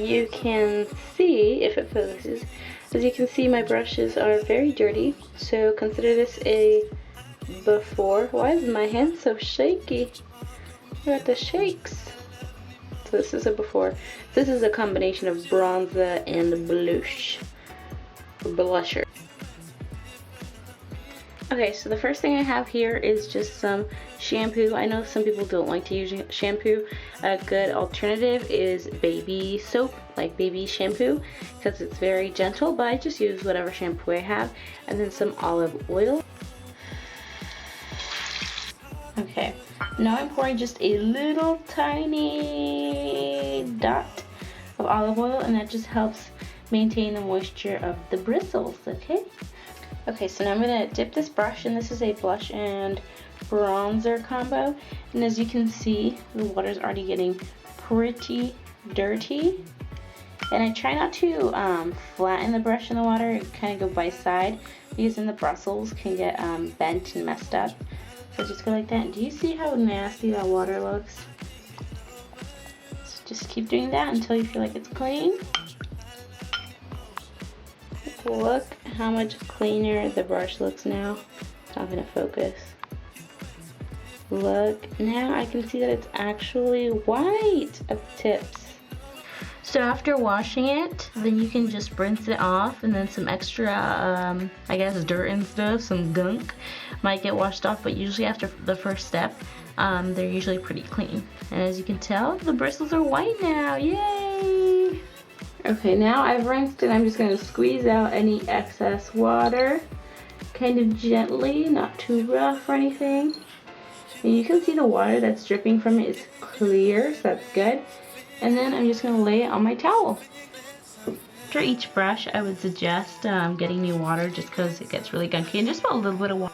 you can see, if it focuses, as you can see, my brushes are very dirty, so consider this a before. Why is my hand so shaky? I got the shakes. So this is a before. This is a combination of bronzer and blusher. Okay, so the first thing I have here is just some shampoo. I know some people don't like to use shampoo. A good alternative is baby soap, like baby shampoo, because it's very gentle, but I just use whatever shampoo I have. And then some olive oil. Okay, now I'm pouring just a little tiny dot of olive oil, and that just helps maintain the moisture of the bristles, okay? Okay, so now I'm gonna dip this brush, and this is a blush and bronzer combo. And as you can see, the water's already getting pretty dirty. And I try not to flatten the brush in the water and kind of go by side, because then the bristles can get bent and messed up. So just go like that. Do you see how nasty that water looks? So just keep doing that until you feel like it's clean. Look how much cleaner the brush looks now. It's not gonna focus. Look, now I can see that it's actually white at the tips. So after washing it, then you can just rinse it off, and then some extra, I guess, dirt and stuff, some gunk might get washed off, but usually after the first step, they're usually pretty clean. And as you can tell, the bristles are white now, yay! Okay, now I've rinsed it. I'm just going to squeeze out any excess water, kind of gently, not too rough or anything. And you can see the water that's dripping from it is clear, so that's good. And then I'm just going to lay it on my towel. After each brush, I would suggest getting new water, just because it gets really gunky, and just put a little bit of water.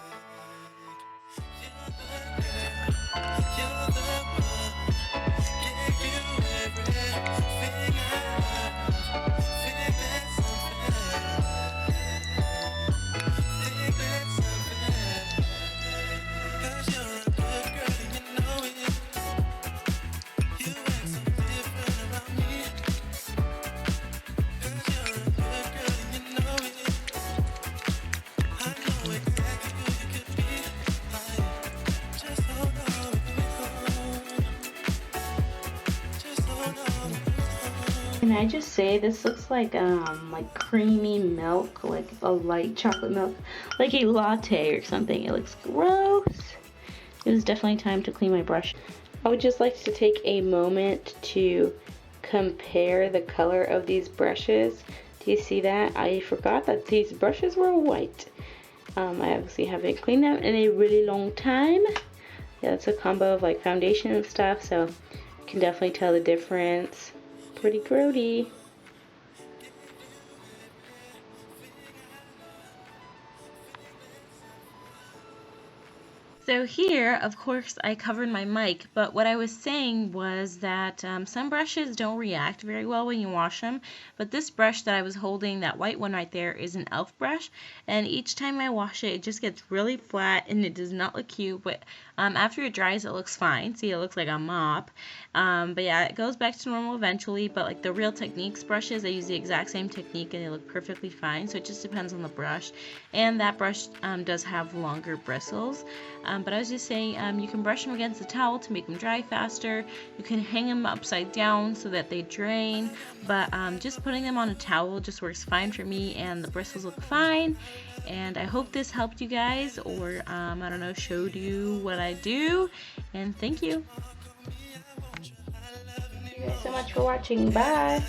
Can I just say, this looks like creamy milk, like a light chocolate milk, like a latte or something. It looks gross. It was definitely time to clean my brush. I would just like to take a moment to compare the color of these brushes. Do you see that? I forgot that these brushes were white. I obviously haven't cleaned them in a really long time. Yeah, it's a combo of like foundation and stuff, so you can definitely tell the difference. Pretty grody. So here, of course, I covered my mic, but what I was saying was that some brushes don't react very well when you wash them, but this brush that I was holding, that white one right there, is an e.l.f. brush, and each time I wash it, it just gets really flat, and it does not look cute, but after it dries, it looks fine. See, it looks like a mop, but yeah, it goes back to normal eventually, but like the Real Techniques brushes, they use the exact same technique, and they look perfectly fine, so it just depends on the brush, and that brush does have longer bristles. But I was just saying, you can brush them against the towel to make them dry faster. You can hang them upside down so that they drain, but just putting them on a towel just works fine for me, and the bristles look fine. And I hope this helped you guys, or I don't know, showed you what I do. And thank you. Thank you guys so much for watching. Bye.